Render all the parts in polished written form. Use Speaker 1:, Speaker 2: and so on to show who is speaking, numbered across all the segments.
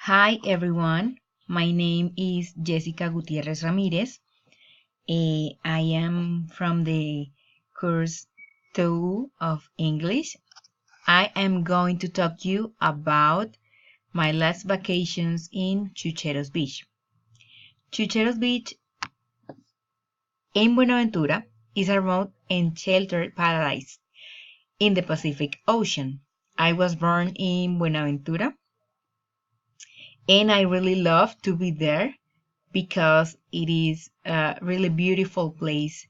Speaker 1: Hi everyone, my name is Jessica Gutierrez Ramirez. I am from the course 2 of English. I am going to talk to you about my last vacations in Chucheros Beach. Chucheros Beach in Buenaventura is a remote and sheltered paradise in the Pacific Ocean. I was born in Buenaventura and I really love to be there because it is a really beautiful place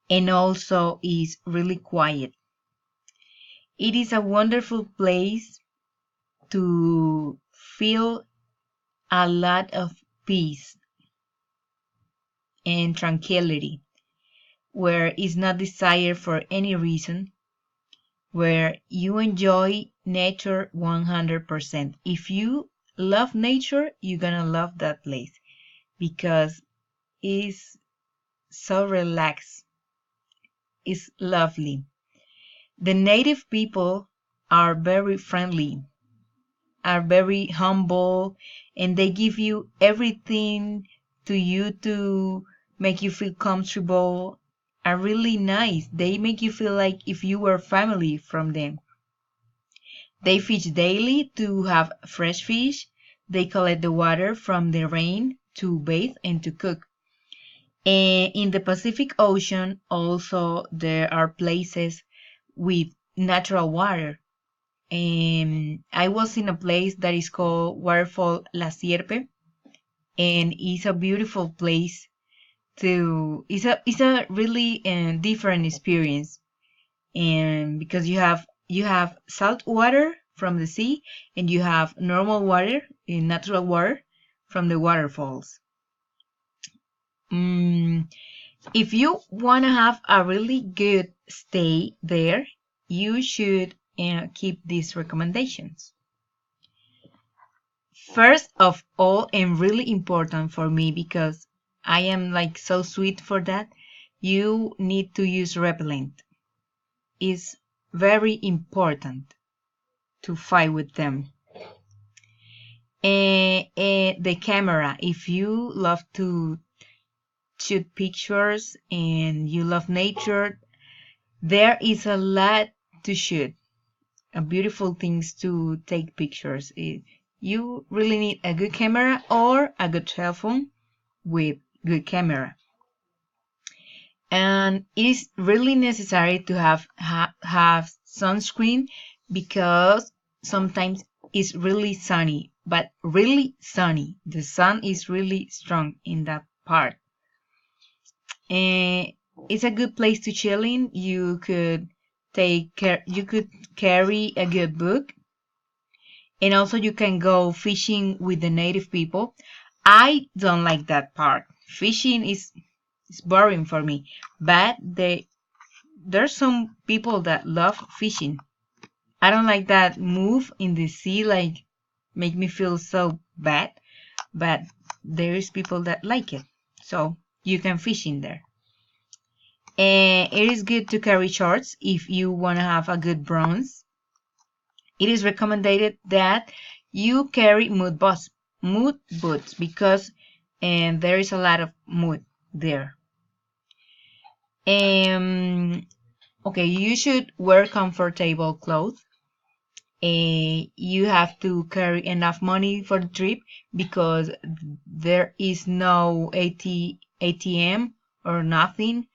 Speaker 1: and also is really quiet. It is a wonderful place to feel a lot of peace and tranquility, where it's not desired for any reason, where you enjoy nature 100%. If you love nature, you're gonna love that place because it's so relaxed. It's lovely. The native people are very friendly, are very humble, and they give you everything to you to make you feel comfortable. Are really nice. They make you feel like if you were family from them. They fish daily to have fresh fish. They collect the water from the rain to bathe and to cook. And in the Pacific Ocean, also there are places with natural water. I was in a place that is called Waterfall La Sierpe, and it's a beautiful place to. It's a really different experience, and because you have salt water from the sea, and you have normal water, natural water from the waterfalls. Mm, if you want to have a really good stay there, you should keep these recommendations. First of all, and really important for me because I am like so sweet for that, you need to use repellent. It's very important to fight with them. The camera, if you love to shoot pictures and you love nature, there is a lot to shoot. Beautiful things to take pictures. You really need a good camera or a good cell phone with good camera. And it is really necessary to have sunscreen because sometimes it's really sunny, but really sunny. The sun is really strong in that part. And it's a good place to chill in. You could carry a good book, and also you can go fishing with the native people. I don't like that part. Fishing is boring for me, but there's some people that love fishing. I don't like that move in the sea, like make me feel so bad, but there is people that like it, so you can fish in there. And it is good to carry shorts if you want to have a good bronze. It is recommended that you carry mud boots because there is a lot of mud there. Okay, you should wear comfortable clothes. You have to carry enough money for the trip because there is no ATM or nothing.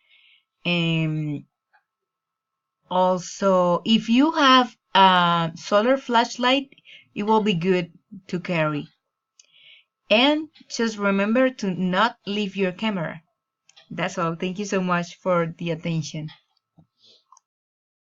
Speaker 1: Also, if you have a solar flashlight, it will be good to carry. And just remember to not leave your camera. That's all. Thank you so much for the attention.